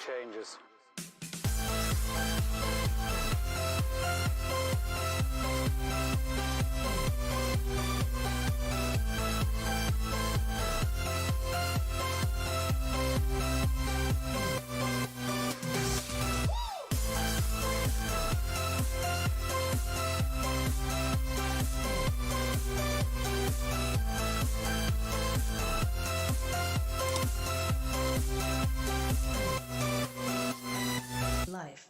changes. Life.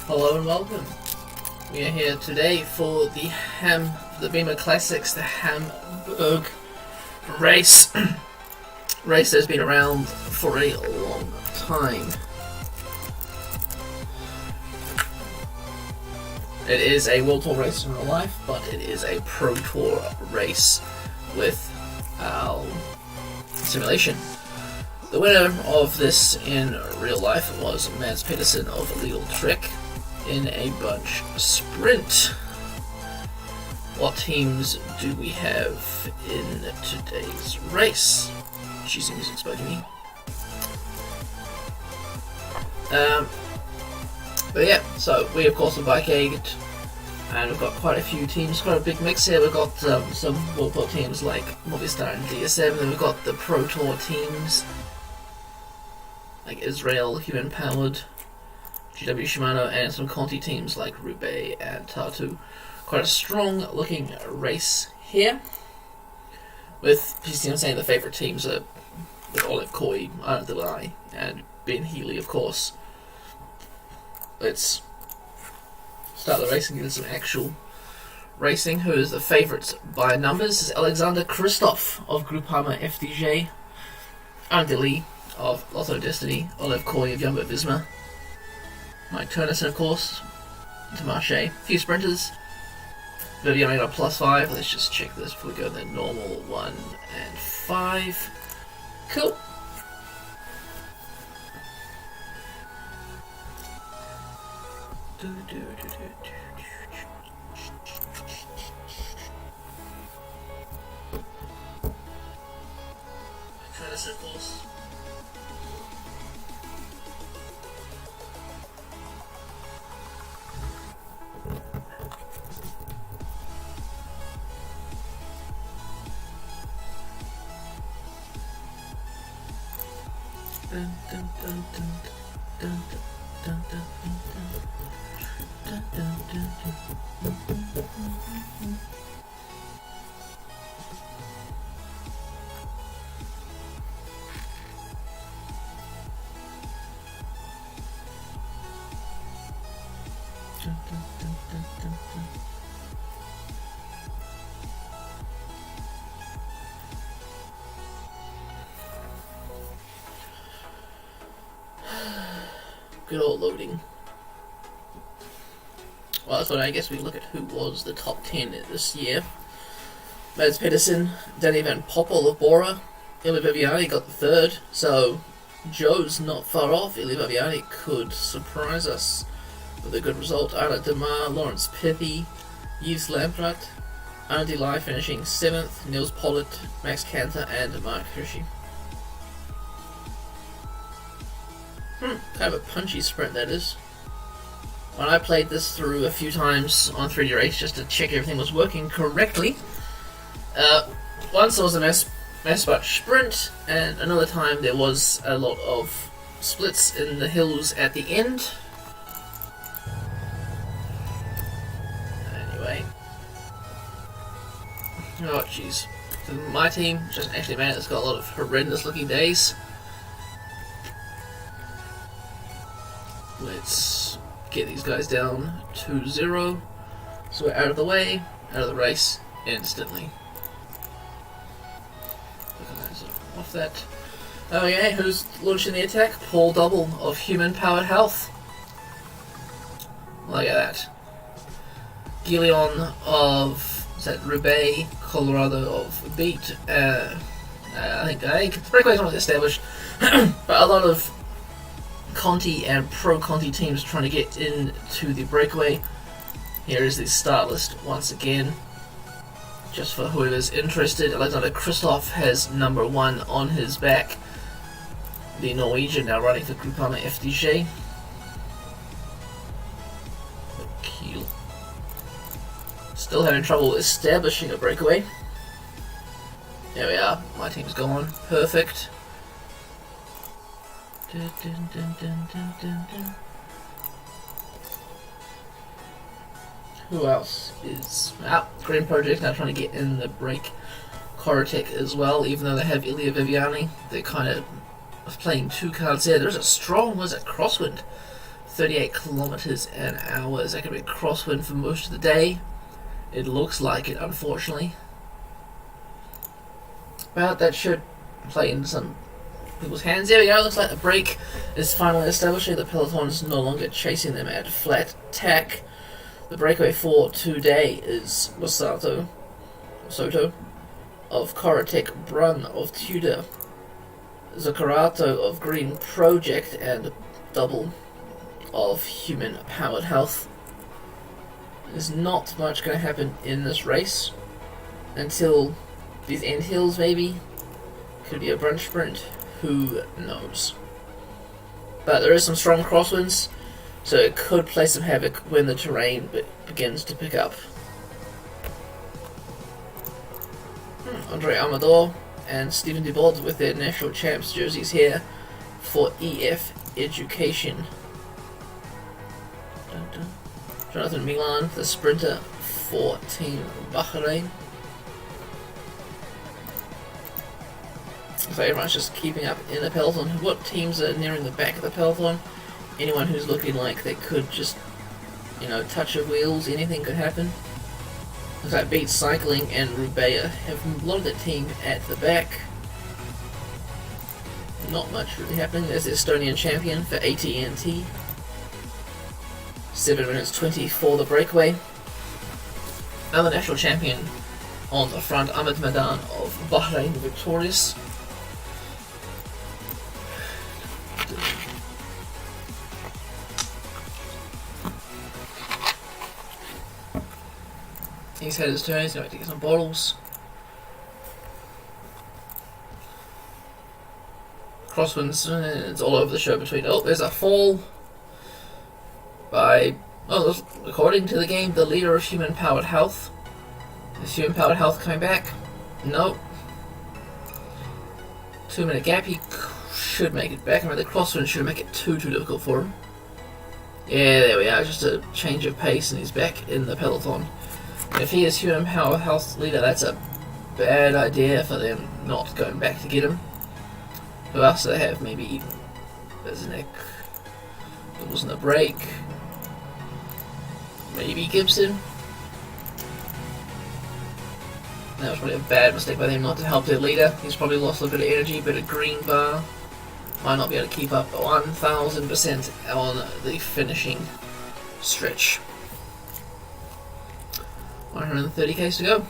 Hello and welcome. We are here today for the BEMER Classics, the Hamburg race. Race that's been around for a long time. It is a World Tour race in real life, but it is a Pro Tour race with simulation. The winner of this in real life was Mads Pedersen of Illegal Trick in a bunch sprint. What teams do we have in today's race? Cheesy music's bugging me. But yeah, so we of course are Bike 8, and we've got quite a few teams, quite a big mix here. We've got some World Tour teams like Movistar and DSM, then we've got the Pro Tour teams like Israel, Human Powered, GW Shimano, and some Conti teams like Roubaix and Tartu. Quite a strong looking race here, with PCM saying the favourite teams are with Olive Koy, Arnaud Delay, and Ben Healy, of course. Let's start the race and get into some actual racing. Who is the favourites by numbers is Alexander Kristoff of Groupama FDJ, Arnaud Delay of Lotto Destiny, Olive Koy of Jumbo Visma, Mike Turnison, of course, Intermarché, a few sprinters. Viviani got +5. Let's just check this before we go to the normal 1 and 5. Cool. Turnison, of course. Good old loading. Well, so I guess we look at who was the top 10 this year. Mads Pedersen, Danny Van Poppel of Bora, Ili Viviani got the 3rd, so Joe's not far off. Ili Viviani could surprise us with a good result. Arnaud Demar, Lawrence Pithy, Yves Lamprat, Arnaud Delay finishing 7th, Niels Pollitt, Max Cantor, and Mark Hirschi. Kind of a punchy sprint, that is. When I played this through a few times on 3D Race just to check everything was working correctly, once there was a mass batch sprint, and another time there was a lot of splits in the hills at the end. Anyway. Oh, jeez. My team, just actually a man that's got a lot of horrendous looking days. Let's get these guys down 2-0. So we're out of the way, out of the race instantly. So off that. Oh yeah, who's launching the attack? Paul Double of Human Powered Health. Look at that. Gillion of, is that Roubaix, Colorado of Beat. I think Breakaway's not established, but a lot of Conti and Pro Conti teams trying to get into the Breakaway. Here is the start list once again, just for whoever's interested. Alexander Kristoff has number 1 on his back. The Norwegian now running for Groupama FDJ. Kiel. Still having trouble establishing a breakaway. There we are. My team's gone. Perfect. Dun, dun, dun, dun, dun, dun, dun. Who else is Green Project now trying to get in the break. Korotech as well, even though they have Ilya Viviani. They're kind of playing 2 cards there. There's a strong, was it, crosswind? 38 kilometers an hour. Is that going to be crosswind for most of the day? It looks like it, unfortunately. But that should play into some people's hands. There we go. Looks like the break is finally establishing. The peloton is no longer chasing them at flat tack. The breakaway for today is Soto of Korotech, Brun of Tudor, Zuccherato of Green Project, and Double of Human Powered Health. There's not much going to happen in this race until these end hills, maybe. Could be a brunch sprint, who knows. But there is some strong crosswinds, so it could play some havoc when the terrain begins to pick up. Andre Amador and Stephen Dubod with their national champs jerseys here for EF Education. Dun, dun. Jonathan Milan, the sprinter for Team Bahrain. So everyone's just keeping up in the peloton. What teams are nearing the back of the peloton? Anyone who's looking like they could just, touch the wheels, anything could happen. Looks like Beat Cycling and Roubaix have a lot of the team at the back. Not much really happening. There's the Estonian champion for AT&T. 7 minutes 20 for the breakaway. Another national champion on the front, Ahmed Madan of Bahrain, victorious. He's had his turn, he's going to get some bottles. Crosswinds, it's all over the show between. Oh, there's a fall by, according to the game, the leader of Human Powered Health. Is Human Powered Health coming back? Nope. 2 minute gap, he should make it back. I mean, the crosswind shouldn't make it too difficult for him. Yeah, there we are, just a change of pace and he's back in the peloton. If he is Human Power Health leader, that's a bad idea for them not going back to get him. Who else do they have? Maybe even Beznek. It wasn't a break. Maybe Gibson. That was probably a bad mistake by them not to help their leader. He's probably lost a bit of energy, bit of green bar. Might not be able to keep up 1000% on the finishing stretch. 130 k's to go.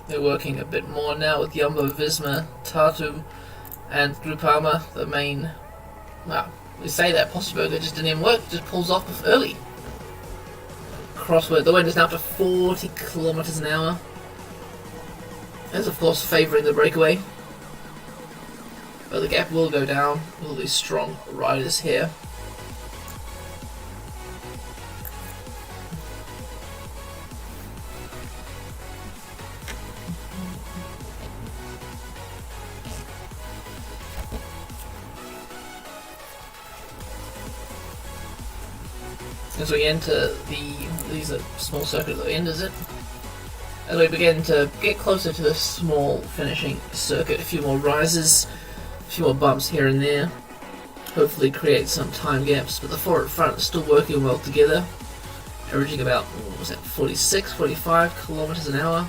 They're working a bit more now with Jumbo Visma, Tartu, and Groupama, the main. Well, we say that possibly they just didn't even work, just pulls off early. Crossword, the wind is now up to 40 kilometers an hour. That's of course favouring the breakaway. But the gap will go down with all these strong riders here. As we enter these are small circuit at the end, is it? As we begin to get closer to the small finishing circuit, a few more rises, a few more bumps here and there, hopefully create some time gaps, but the four at front are still working well together, averaging about, what was that, 46, 45 kilometers an hour.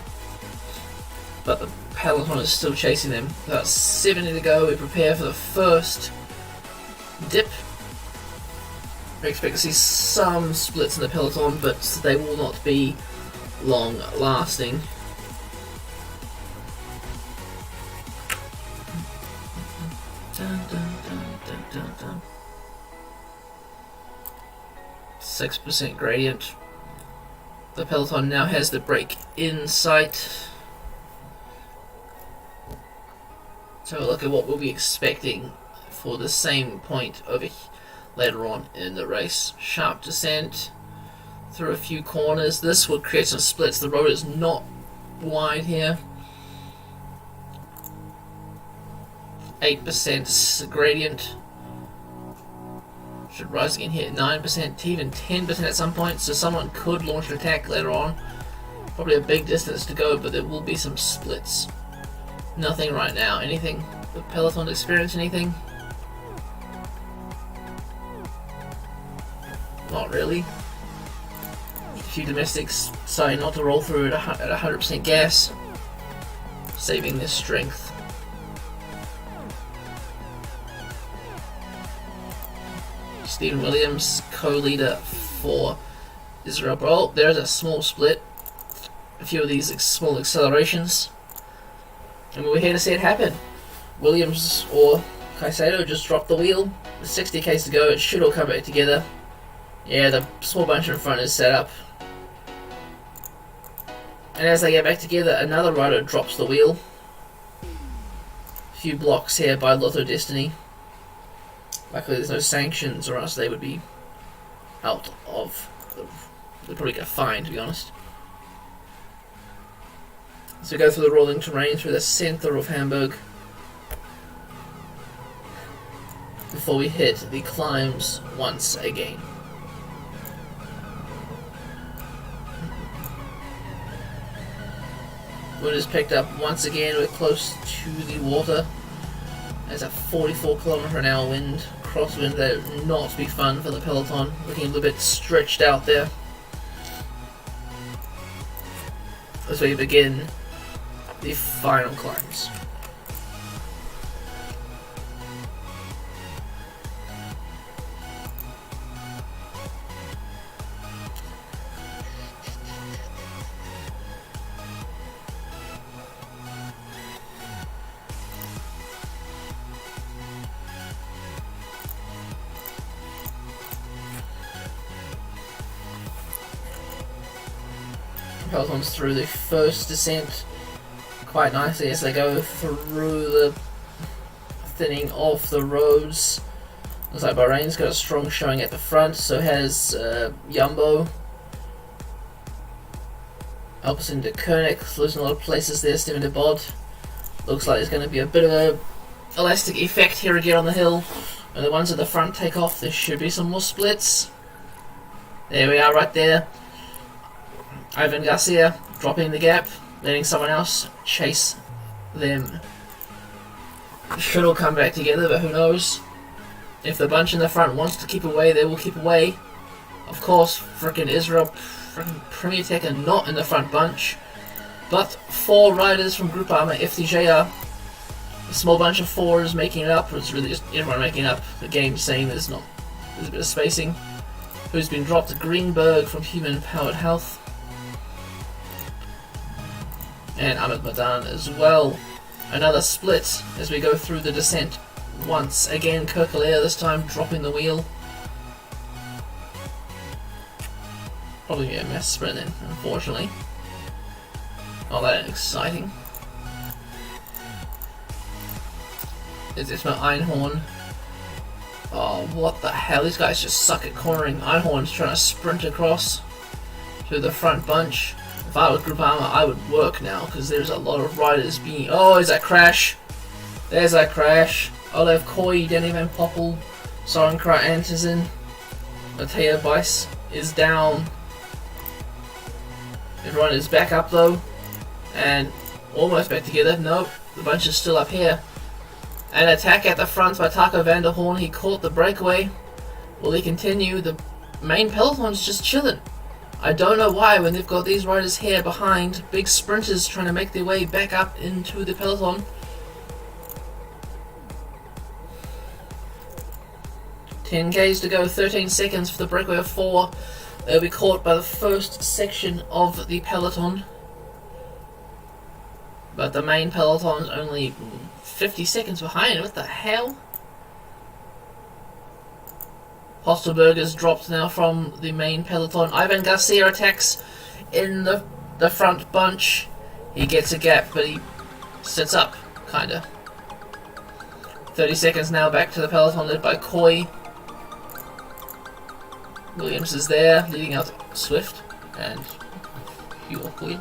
But the peloton is still chasing them. About 70 to go. We prepare for the first dip. We expect to see some splits in the peloton, but they will not be long lasting. Dun, dun, dun, dun, dun. 6% gradient. The peloton now has the break in sight. So look at what we'll be expecting for the same point over later on in the race. Sharp descent through a few corners. This would create some splits. The road is not wide here. 8% gradient. Should rise again here at 9% to even 10% at some point. So someone could launch an attack later on. Probably a big distance to go, but there will be some splits. Nothing right now. Anything? The peloton experience anything? Not really. A few domestics deciding not to roll through at 100% gas, saving their strength. Stephen Williams, co-leader for Israel. Oh, there's a small split. A few of these small accelerations. And we were here to see it happen. Williams or Caicedo just dropped the wheel. With 60 k's to go, it should all come back together. Yeah, the small bunch in front is set up. And as they get back together, another rider drops the wheel. A few blocks here by Lotto Destiny. Luckily there's no sanctions, or else they would be out of... They'd probably get fined, to be honest. So we go through the rolling terrain through the center of Hamburg before we hit the climbs once again. Wind is picked up once again. We're close to the water. There's a 44km/h wind, crosswind. That would not be fun for the peloton. Looking a little bit stretched out there. As we begin the final climbs. Peloton's through the first descent quite nicely as they go through the thinning of the roads. Looks like Bahrain's got a strong showing at the front, so has Jumbo. Alpecin de Koenig losing a lot of places there. Steven de Bod. Looks like there's going to be a bit of a elastic effect here again on the hill. When the ones at the front take off, there should be some more splits. There we are, right there. Ivan Garcia dropping the gap, letting someone else chase them. Should all come back together, but who knows? If the bunch in the front wants to keep away, they will keep away. Of course, frickin' Israel, frickin' Premier Tech are not in the front bunch. But 4 riders from Groupama FDJR, a small bunch of 4s making it up. It's really just everyone making it up. The game's saying there's a bit of spacing. Who's been dropped? Greenberg from Human Powered Health. And Ahmed Madan as well. Another split as we go through the descent once again. Kirkalair this time dropping the wheel. Probably be a mass sprint then, unfortunately. Oh, that is exciting. Is this my Einhorn? Oh, what the hell? These guys just suck at cornering. Einhorn's trying to sprint across to the front bunch. If I was Groupama, I would work now, because there's a lot of riders being... Oh, there's that crash. There's that crash. Olev Koi, Danny Van Poppel, Soren Krah Andersen, Mateo Bice is down. Everyone is back up though. And almost back together. Nope, the bunch is still up here. An attack at the front by Taco Vanderhorn. He caught the breakaway. Will he continue? The main peloton's just chilling. I don't know why, when they've got these riders here behind, big sprinters trying to make their way back up into the peloton. $10Ks to go, 13 seconds for the breakaway of 4. They'll be caught by the first section of the peloton. But the main peloton's only 50 seconds behind. What the hell? Hostelberger's dropped now from the main peloton. Ivan Garcia attacks in the front bunch. He gets a gap, but he sits up, kinda. 30 seconds now back to the peloton led by Coy. Williams is there, leading out Swift and Hugh Queen.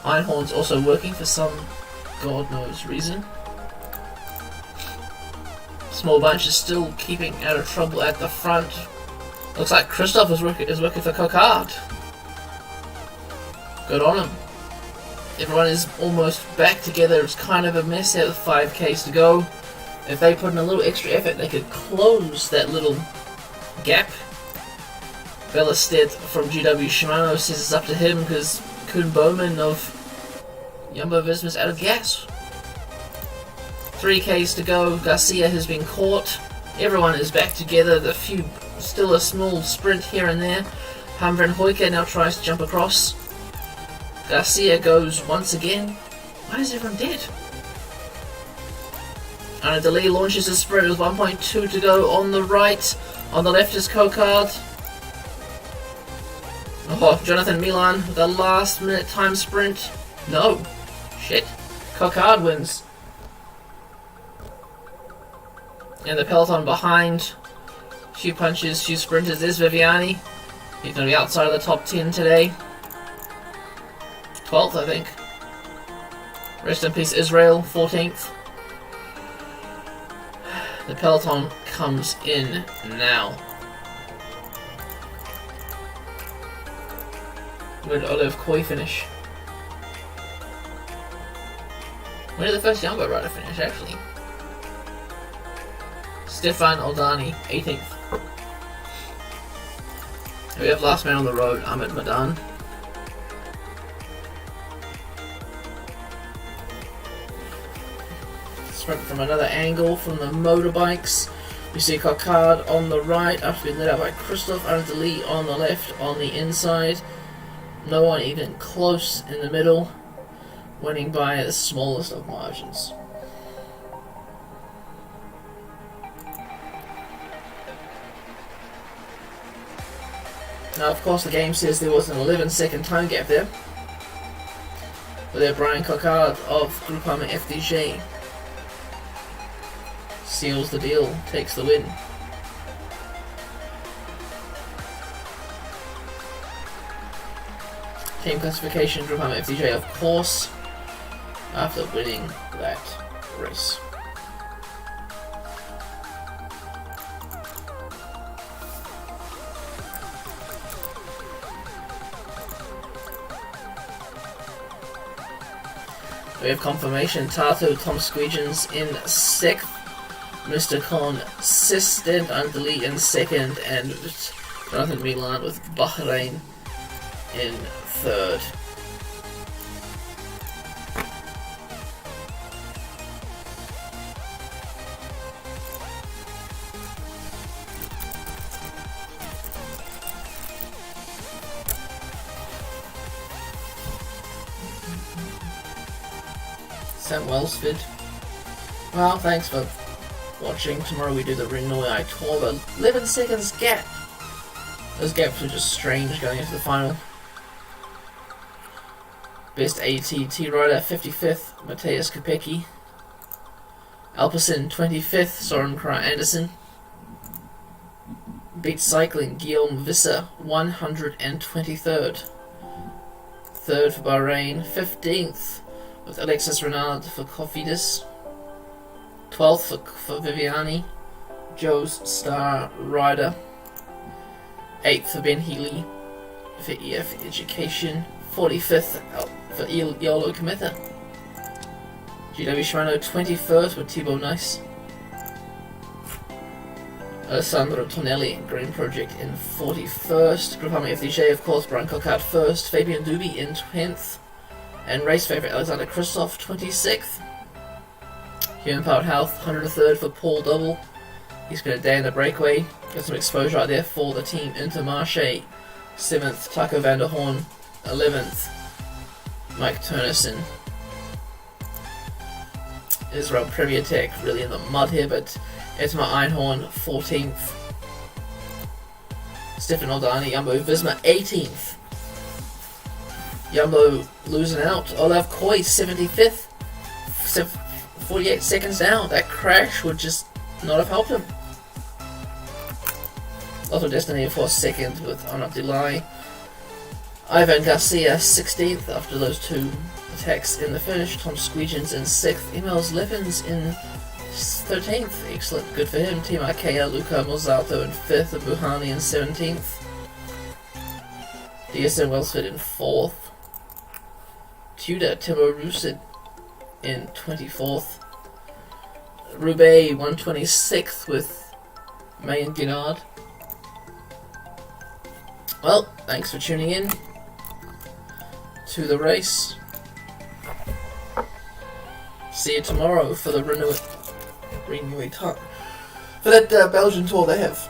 Einhorn's also working for some god knows reason. Small bunch is still keeping out of trouble at the front. Looks like Christoph is working for Cocard. Good on him. Everyone is almost back together. It's kind of a mess here with 5Ks to go. If they put in a little extra effort, they could close that little gap. Bellestedt from GW Shimano says it's up to him because Kuhn Bowman of Jumbo Visma's out of gas. 3Ks to go. Garcia has been caught. Everyone is back together. Still a small sprint here and there. Van Hoyke now tries to jump across. Garcia goes once again. Why is everyone dead? Anna Delee launches a sprint with 1.2 to go on the right. On the left is Cocard. Oh, Jonathan Milan with a last minute time sprint. No. Shit. Cocard wins. And the peloton behind. Few punches, few sprinters. There's Viviani. He's going to be outside of the top 10 today. 12th, I think. Rest in peace, Israel. 14th. The peloton comes in now. Where did Olive Coy finish? Where did the first Jumbo rider finish, actually? Stefan Oldani, 18th. We have last man on the road, Ahmed Madan. Sprint from another angle from the motorbikes. We see Cocard on the right after being led out by Christoph Ardeli on the left on the inside. No one even close in the middle, winning by the smallest of margins. Now, of course, the game says there was an 11-second time gap there. But there, Brian Cocard of Groupama FDJ seals the deal, takes the win. Team classification, Groupama FDJ, of course, after winning that race. We have confirmation, Tato Tom Squeegans in 6th, Mr. Consistent Andali in 2nd, and Jonathan Milan with Bahrain in 3rd. Sam Wellsford. Well, thanks for watching. Tomorrow we do the Renoy Tour, but 11 seconds gap. Those gaps were just strange going into the final. Best ATT rider, 55th, Matthias Kopecky. Alpecin, 25th, Soren Krah Andersen. Beat Cycling, Guillaume Visser, 123rd. 3rd for Bahrain, 15th with Alexis Renard for Cofidis. 12th for Viviani, Joe's star rider. 8th for Ben Healy for EF Education. 45th for Yolo Cometa. GW Shimano 21st with Thibaut Nice. Alessandro Tonelli, Green Project in 41st. Groupama FDJ, of course, Brian Cockart 1st. Fabian Duby in 10th. And race favourite Alexander Kristoff 26th. Human Powered Health 103rd for Paul Double. He's got a day in the breakaway. Got some exposure out there for the team. Intermarché 7th. Taco van der Horn 11th. Mike Turnison. Israel Premier Tech really in the mud here, but Esma Einhorn 14th. Stefan Oldani, Jumbo Visma 18th. Jumbo losing out. Olav Koy 75th. 48 seconds down. That crash would just not have helped him. Lotto Destiny of course second with Arnaud Delay. Ivan Garcia 16th after those two attacks in the finish. Tom Squeegins in 6th. Emils Levins in 13th. Excellent, good for him. Team Arkea, Luca Mozzato in 5th. And Buhani in 17th. DSM Welsford in 4th. Tudor Timo Rusid in 24th. Roubaix 126th with Mayen Guinard. Well, thanks for tuning in to the race. See you tomorrow for the renewing time for that Belgian tour they have.